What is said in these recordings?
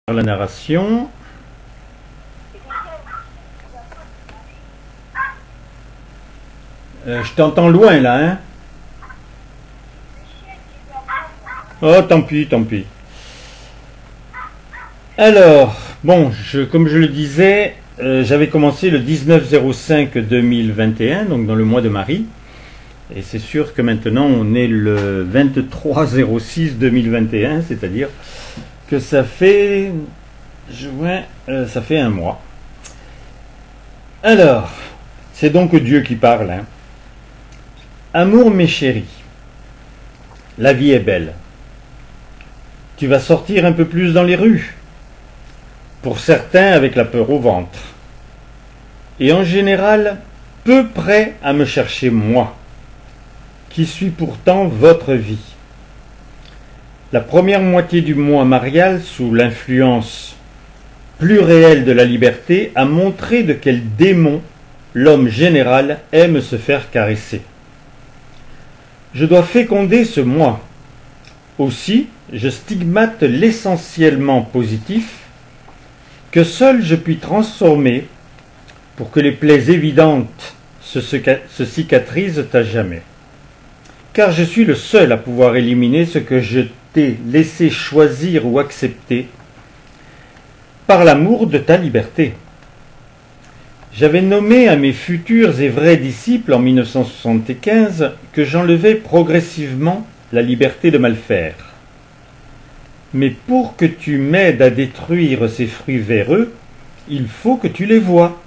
La narration. Je t'entends loin là, hein. Oh, tant pis, tant pis. Alors, bon, comme je le disais, j'avais commencé le 19/05/2021, donc dans le mois de Marie. Et c'est sûr que maintenant on est le 23/06/2021, c'est-à-dire que ça fait ça fait un mois. Alors, c'est donc Dieu qui parle, hein. Amour mes chéris, la vie est belle. Tu vas sortir un peu plus dans les rues, pour certains avec la peur au ventre, et en général peu près à me chercher moi, qui suis pourtant votre vie. La première moitié du mois marial, sous l'influence plus réelle de la liberté, a montré de quel démon l'homme général aime se faire caresser. Je dois féconder ce moi. Aussi, je stigmate l'essentiellement positif que seul je puis transformer pour que les plaies évidentes se cicatrisent à jamais. Car je suis le seul à pouvoir éliminer ce que je t'ai laissé choisir ou accepter par l'amour de ta liberté. J'avais nommé à mes futurs et vrais disciples en 1975 que j'enlevais progressivement la liberté de mal faire. Mais pour que tu m'aides à détruire ces fruits véreux, il faut que tu les vois.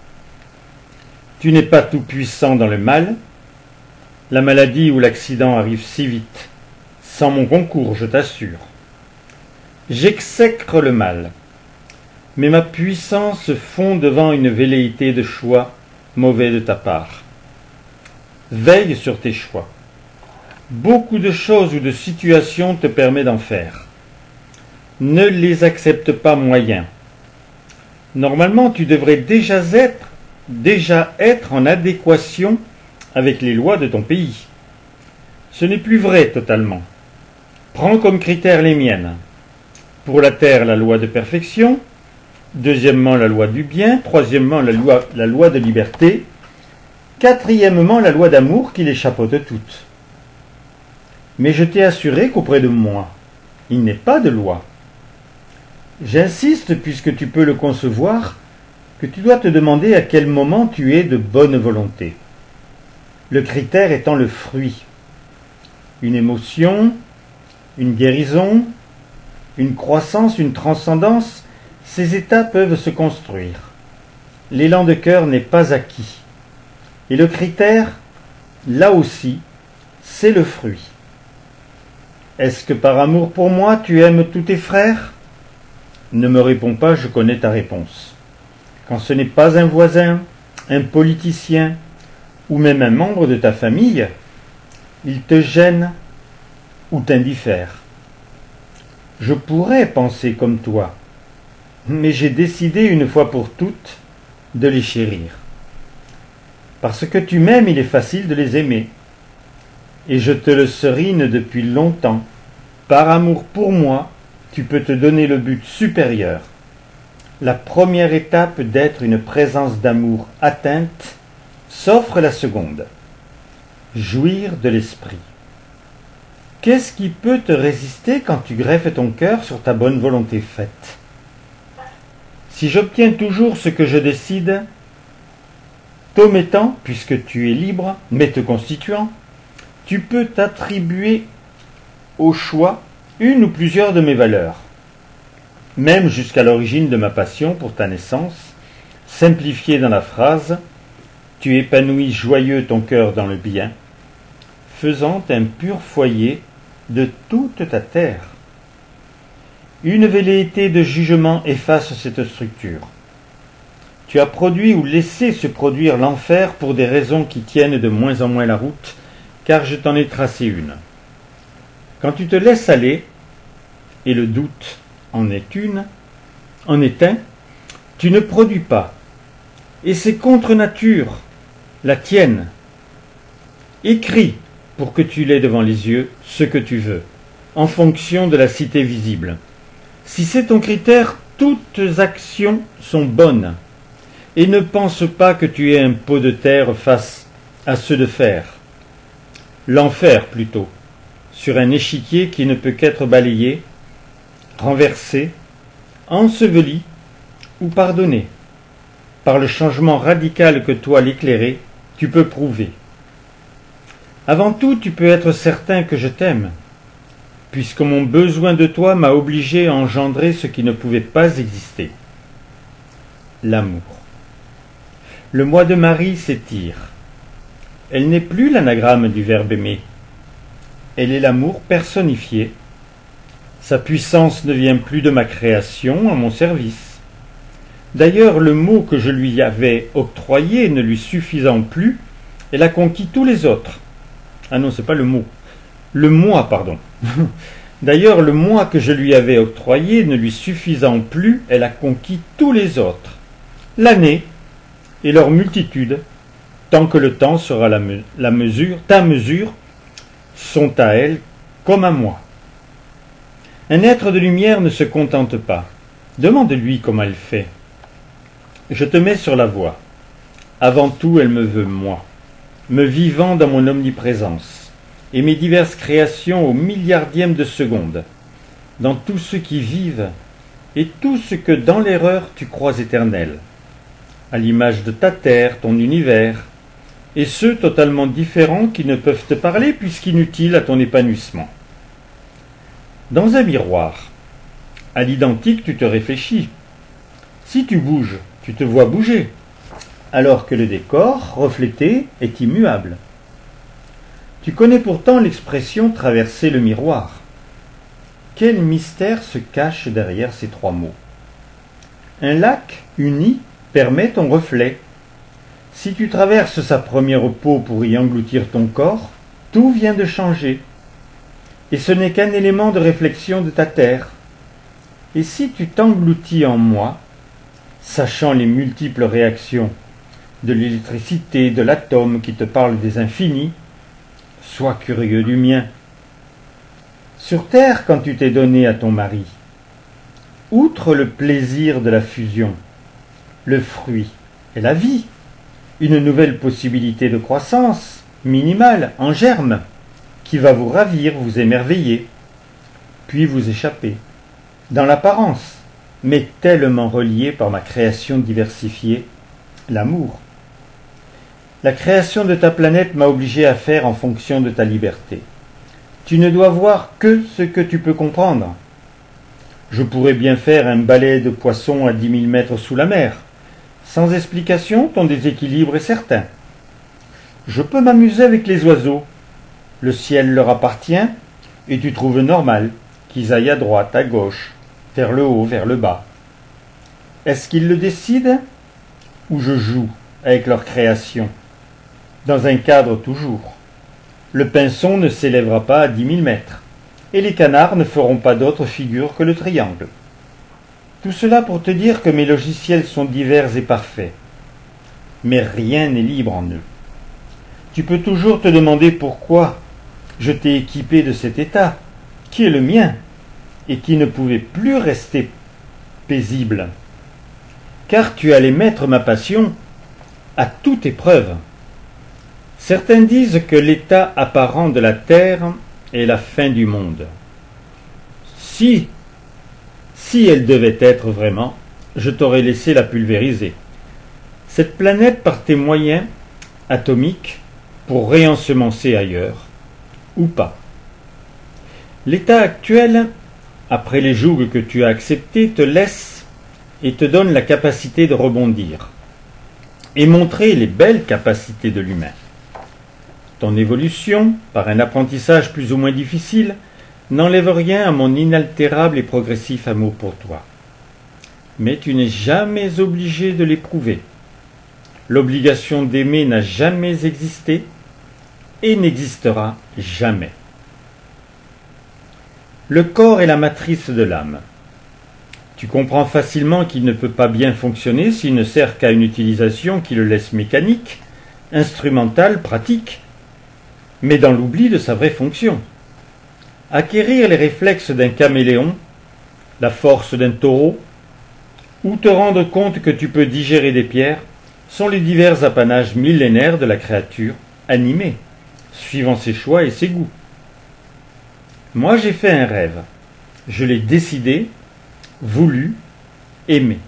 Tu n'es pas tout puissant dans le mal. La maladie ou l'accident arrive si vite, sans mon concours, je t'assure. J'exècre le mal, mais ma puissance fond devant une velléité de choix mauvais de ta part. Veille sur tes choix. Beaucoup de choses ou de situations te permettent d'en faire. Ne les accepte pas moyens. Normalement, tu devrais déjà être en adéquation avec les lois de ton pays. Ce n'est plus vrai totalement. Prends comme critère les miennes. Pour la terre, la loi de perfection. Deuxièmement, la loi du bien. Troisièmement, la loi de liberté. Quatrièmement, la loi d'amour qui les chapeaute toutes. Mais je t'ai assuré qu'auprès de moi, il n'est pas de loi. J'insiste, puisque tu peux le concevoir, que tu dois te demander à quel moment tu es de bonne volonté. Le critère étant le fruit. Une émotion, une guérison, une croissance, une transcendance, ces états peuvent se construire. L'élan de cœur n'est pas acquis. Et le critère, là aussi, c'est le fruit. Est-ce que par amour pour moi, tu aimes tous tes frères ? Ne me réponds pas, je connais ta réponse. Quand ce n'est pas un voisin, un politicien, ou même un membre de ta famille, il te gêne ou t'indiffère. Je pourrais penser comme toi, mais j'ai décidé une fois pour toutes de les chérir. Parce que tu m'aimes, il est facile de les aimer. Et je te le serine depuis longtemps. Par amour pour moi, tu peux te donner le but supérieur. La première étape d'être une présence d'amour atteinte s'offre la seconde. Jouir de l'esprit. Qu'est-ce qui peut te résister quand tu greffes ton cœur sur ta bonne volonté faite? Si j'obtiens toujours ce que je décide, t'omettant, puisque tu es libre, mais te constituant, tu peux t'attribuer au choix une ou plusieurs de mes valeurs, même jusqu'à l'origine de ma passion pour ta naissance, simplifiée dans la phrase « Tu épanouis joyeux ton cœur dans le bien », faisant un pur foyer de toute ta terre. Une velléité de jugement efface cette structure. Tu as produit ou laissé se produire l'enfer pour des raisons qui tiennent de moins en moins la route, car je t'en ai tracé une. Quand tu te laisses aller, et le doute en est un, tu ne produis pas. Et c'est contre nature, la tienne. Écris, pour que tu l'aies devant les yeux, ce que tu veux, en fonction de la cité visible. Si c'est ton critère, toutes actions sont bonnes, et ne pense pas que tu es un pot de terre face à ceux de fer. L'enfer plutôt, sur un échiquier qui ne peut qu'être balayé, renversé, enseveli ou pardonné. Par le changement radical que toi, l'éclairé, tu peux prouver. Avant tout, tu peux être certain que je t'aime, puisque mon besoin de toi m'a obligé à engendrer ce qui ne pouvait pas exister. L'amour. Le mois de Marie s'étire. Elle n'est plus l'anagramme du verbe aimer. Elle est l'amour personnifié. Sa puissance ne vient plus de ma création à mon service. D'ailleurs, le mot que je lui avais octroyé ne lui suffisant plus, elle a conquis tous les autres. Ah non, c'est pas le mot. Le moi, pardon. D'ailleurs, le moi que je lui avais octroyé ne lui suffisant plus, elle a conquis tous les autres. L'année et leur multitude, tant que le temps sera ta mesure, sont à elle comme à moi. Un être de lumière ne se contente pas. Demande-lui comment elle fait. Je te mets sur la voie. Avant tout, elle me veut moi, me vivant dans mon omniprésence, et mes diverses créations au milliardième de seconde, dans tous ceux qui vivent, et tout ce que dans l'erreur tu crois éternel, à l'image de ta terre, ton univers, et ceux totalement différents qui ne peuvent te parler puisqu'inutiles à ton épanouissement. Dans un miroir, à l'identique tu te réfléchis. Si tu bouges, tu te vois bouger, alors que le décor reflété est immuable. Tu connais pourtant l'expression traverser le miroir. Quel mystère se cache derrière ces trois mots? Un lac uni permet ton reflet. Si tu traverses sa première peau pour y engloutir ton corps, tout vient de changer. Et ce n'est qu'un élément de réflexion de ta terre. Et si tu t'engloutis en moi, sachant les multiples réactions de l'électricité, de l'atome qui te parle des infinis, sois curieux du mien. Sur terre, quand tu t'es donné à ton mari, outre le plaisir de la fusion, le fruit est la vie, une nouvelle possibilité de croissance, minimale, en germe, qui va vous ravir, vous émerveiller, puis vous échapper, dans l'apparence, mais tellement relié par ma création diversifiée, l'amour. La création de ta planète m'a obligé à faire en fonction de ta liberté. Tu ne dois voir que ce que tu peux comprendre. Je pourrais bien faire un balai de poissons à 10 000 mètres sous la mer. Sans explication, ton déséquilibre est certain. Je peux m'amuser avec les oiseaux. Le ciel leur appartient, et tu trouves normal qu'ils aillent à droite, à gauche, vers le haut, vers le bas. Est-ce qu'ils le décident, ou je joue avec leur création, dans un cadre toujours? Le pinson ne s'élèvera pas à 10 000 mètres, et les canards ne feront pas d'autre figure que le triangle. Tout cela pour te dire que mes logiciels sont divers et parfaits, mais rien n'est libre en eux. Tu peux toujours te demander pourquoi je t'ai équipé de cet état, qui est le mien, et qui ne pouvait plus rester paisible, car tu allais mettre ma passion à toute épreuve. Certains disent que l'état apparent de la Terre est la fin du monde. Si elle devait être vraiment, je t'aurais laissé la pulvériser. Cette planète par tes moyens atomiques pour réensemencer ailleurs, ou pas. L'état actuel, après les jougs que tu as acceptés, te laisse et te donne la capacité de rebondir et montrer les belles capacités de l'humain. Ton évolution, par un apprentissage plus ou moins difficile, n'enlève rien à mon inaltérable et progressif amour pour toi. Mais tu n'es jamais obligé de l'éprouver. L'obligation d'aimer n'a jamais existé et n'existera jamais. Le corps est la matrice de l'âme. Tu comprends facilement qu'il ne peut pas bien fonctionner s'il ne sert qu'à une utilisation qui le laisse mécanique, instrumentale, pratique, mais dans l'oubli de sa vraie fonction. Acquérir les réflexes d'un caméléon, la force d'un taureau, ou te rendre compte que tu peux digérer des pierres sont les divers apanages millénaires de la créature animée, suivant ses choix et ses goûts. Moi j'ai fait un rêve, je l'ai décidé, voulu, aimé.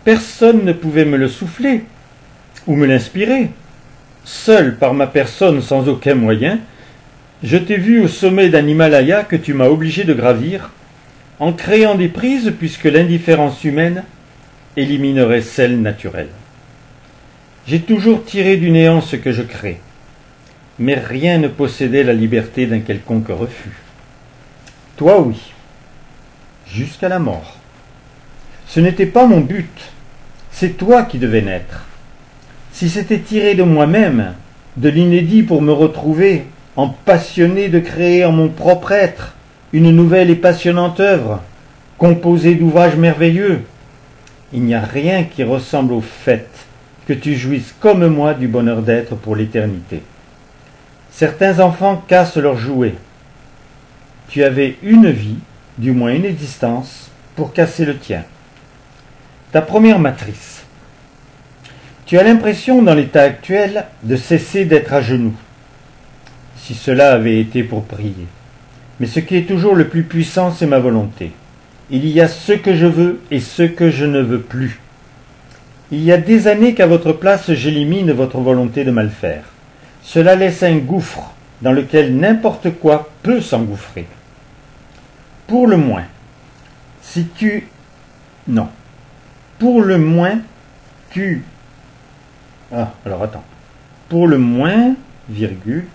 Personne ne pouvait me le souffler ou me l'inspirer. Seul par ma personne sans aucun moyen, je t'ai vu au sommet d'un Himalaya que tu m'as obligé de gravir, en créant des prises puisque l'indifférence humaine éliminerait celle naturelle. J'ai toujours tiré du néant ce que je crée, mais rien ne possédait la liberté d'un quelconque refus. Toi oui, jusqu'à la mort. Ce n'était pas mon but, c'est toi qui devais naître. Si c'était tiré de moi-même, de l'inédit pour me retrouver, en passionné de créer en mon propre être une nouvelle et passionnante œuvre, composée d'ouvrages merveilleux, il n'y a rien qui ressemble au fait que tu jouisses comme moi du bonheur d'être pour l'éternité. Certains enfants cassent leurs jouets. Tu avais une vie, du moins une existence, pour casser le tien. Ta première matrice. Tu as l'impression, dans l'état actuel, de cesser d'être à genoux, si cela avait été pour prier. Mais ce qui est toujours le plus puissant, c'est ma volonté. Il y a ce que je veux et ce que je ne veux plus. Il y a des années qu'à votre place, j'élimine votre volonté de mal faire. Cela laisse un gouffre dans lequel n'importe quoi peut s'engouffrer. Pour le moins, si tu... Non. Pour le moins, tu... Ah, alors attends. Pour le moins, virgule...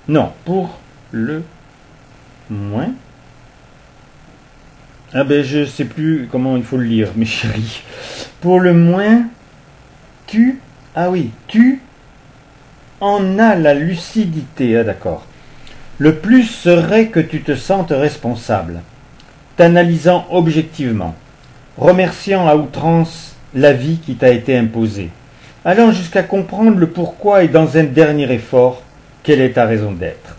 Non, pour le moins... Ah ben je ne sais plus comment il faut le lire, mes chéris. Pour le moins, tu... Ah oui, tu en as la lucidité, ah d'accord. Le plus serait que tu te sentes responsable, t'analysant objectivement, remerciant à outrance la vie qui t'a été imposée, allant jusqu'à comprendre le pourquoi et dans un dernier effort, quelle est ta raison d'être.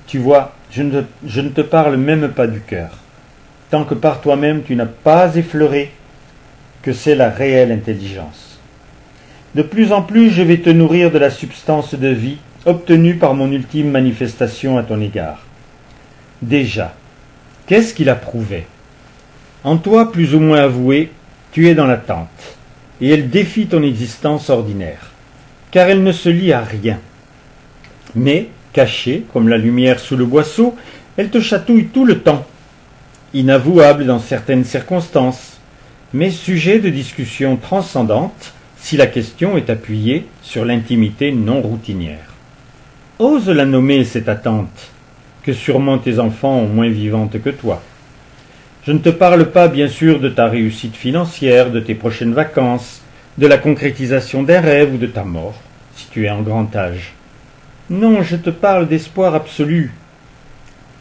Tu vois, je ne te parle même pas du cœur, tant que par toi-même tu n'as pas effleuré que c'est la réelle intelligence. De plus en plus, je vais te nourrir de la substance de vie obtenue par mon ultime manifestation à ton égard. Déjà, qu'est-ce qu'il a prouvé? En toi, plus ou moins avoué, tu es dans l'attente, et elle défie ton existence ordinaire, car elle ne se lie à rien. Mais, cachée, comme la lumière sous le boisseau, elle te chatouille tout le temps, inavouable dans certaines circonstances, mais sujet de discussion transcendante si la question est appuyée sur l'intimité non routinière. Ose la nommer cette attente, que sûrement tes enfants ont moins vivante que toi. Je ne te parle pas bien sûr de ta réussite financière, de tes prochaines vacances, de la concrétisation d'un rêve ou de ta mort, si tu es en grand âge. Non, je te parle d'espoir absolu.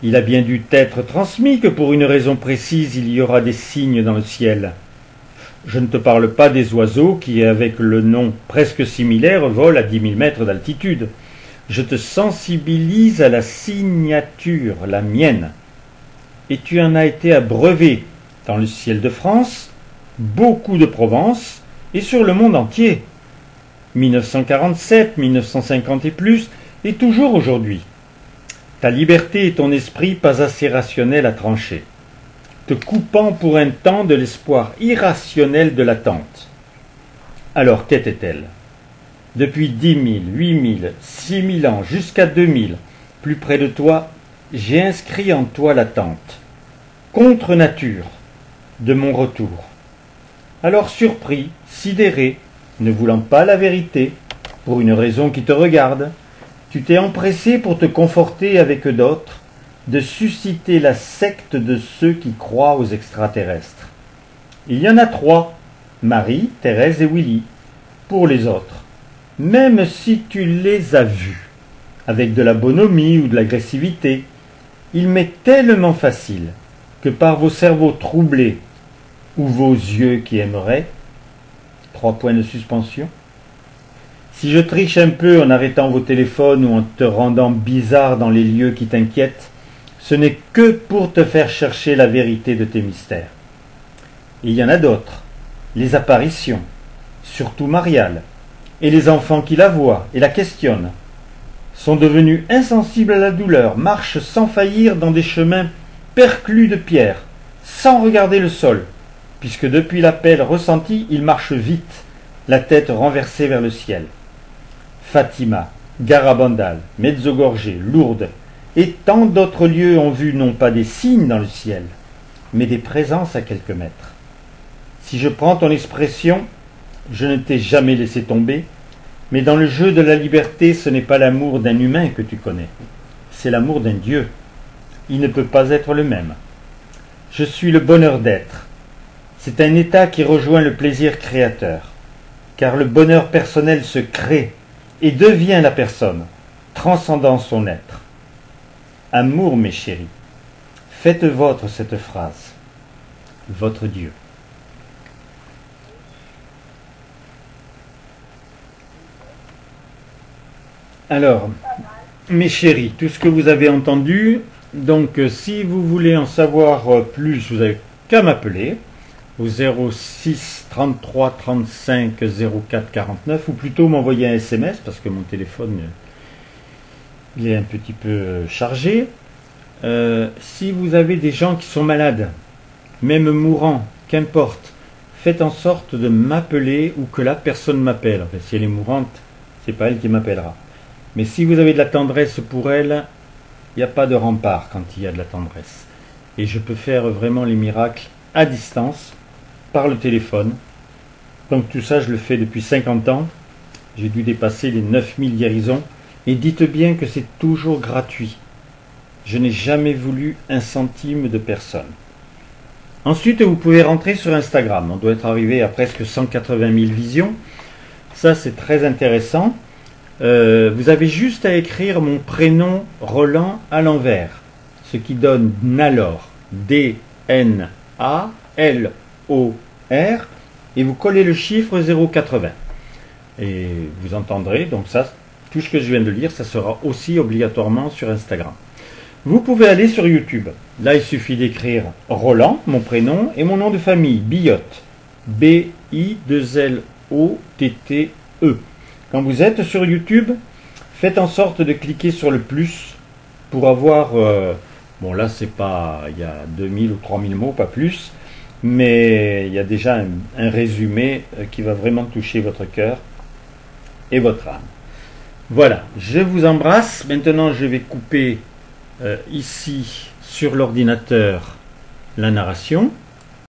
Il a bien dû t'être transmis que pour une raison précise il y aura des signes dans le ciel. Je ne te parle pas des oiseaux qui, avec le nom presque similaire, volent à 10 000 mètres d'altitude. Je te sensibilise à la signature, la mienne. Et tu en as été abreuvé dans le ciel de France, beaucoup de Provence et sur le monde entier. 1947, 1950 et plus, et toujours aujourd'hui. Ta liberté et ton esprit pas assez rationnels à trancher, te coupant pour un temps de l'espoir irrationnel de l'attente. Alors qu'était-elle? Depuis 10 000, 8 000, 6 000 ans, jusqu'à 2000, plus près de toi, j'ai inscrit en toi l'attente, contre nature, de mon retour. Alors surpris, sidéré, ne voulant pas la vérité, pour une raison qui te regarde, tu t'es empressé pour te conforter avec d'autres, de susciter la secte de ceux qui croient aux extraterrestres. Il y en a 3, Marie, Thérèse et Willy, pour les autres. Même si tu les as vus, avec de la bonhomie ou de l'agressivité, il m'est tellement facile que par vos cerveaux troublés ou vos yeux qui aimeraient, 3 points de suspension, si je triche un peu en arrêtant vos téléphones ou en te rendant bizarre dans les lieux qui t'inquiètent, ce n'est que pour te faire chercher la vérité de tes mystères. Et il y en a d'autres. Les apparitions, surtout Mariale, et les enfants qui la voient et la questionnent, sont devenus insensibles à la douleur, marchent sans faillir dans des chemins perclus de pierres, sans regarder le sol, puisque depuis l'appel ressenti, ils marchent vite, la tête renversée vers le ciel. Fatima, Garabandal, Mezzogorje, Lourdes, et tant d'autres lieux ont vu non pas des signes dans le ciel, mais des présences à quelques mètres. Si je prends ton expression, je ne t'ai jamais laissé tomber, mais dans le jeu de la liberté, ce n'est pas l'amour d'un humain que tu connais, c'est l'amour d'un Dieu. Il ne peut pas être le même. Je suis le bonheur d'être. C'est un état qui rejoint le plaisir créateur, car le bonheur personnel se crée et devient la personne, transcendant son être. Amour, mes chéris, faites vôtre cette phrase. Votre Dieu. Alors, mes chéris, tout ce que vous avez entendu, donc si vous voulez en savoir plus, vous n'avez qu'à m'appeler au 06 33 35 04 49 ou plutôt m'envoyer un SMS parce que mon téléphone il est un petit peu chargé. Si vous avez des gens qui sont malades, même mourants, qu'importe, faites en sorte de m'appeler ou que la personne m'appelle. Enfin, si elle est mourante, c'est pas elle qui m'appellera. Mais si vous avez de la tendresse pour elle, il n'y a pas de rempart quand il y a de la tendresse. Et je peux faire vraiment les miracles à distance, par le téléphone. Donc tout ça, je le fais depuis 50 ans. J'ai dû dépasser les 9000 guérisons. Et dites bien que c'est toujours gratuit. Je n'ai jamais voulu un centime de personne. Ensuite, vous pouvez rentrer sur Instagram. On doit être arrivé à presque 180 000 visions. Ça, c'est très intéressant. Vous avez juste à écrire mon prénom Roland à l'envers, ce qui donne Nalor, D-N-A-L-O-R, et vous collez le chiffre 080. Et vous entendrez, donc ça, tout ce que je viens de lire, ça sera aussi obligatoirement sur Instagram. Vous pouvez aller sur YouTube. Là, il suffit d'écrire Roland, mon prénom, et mon nom de famille, Billotte, B-I-2-L-O-T-T-E. Quand vous êtes sur YouTube, faites en sorte de cliquer sur le plus pour avoir, bon là c'est pas, il y a 2000 ou 3000 mots, pas plus, mais il y a déjà un résumé qui va vraiment toucher votre cœur et votre âme. Voilà, je vous embrasse. Maintenant je vais couper ici sur l'ordinateur la narration.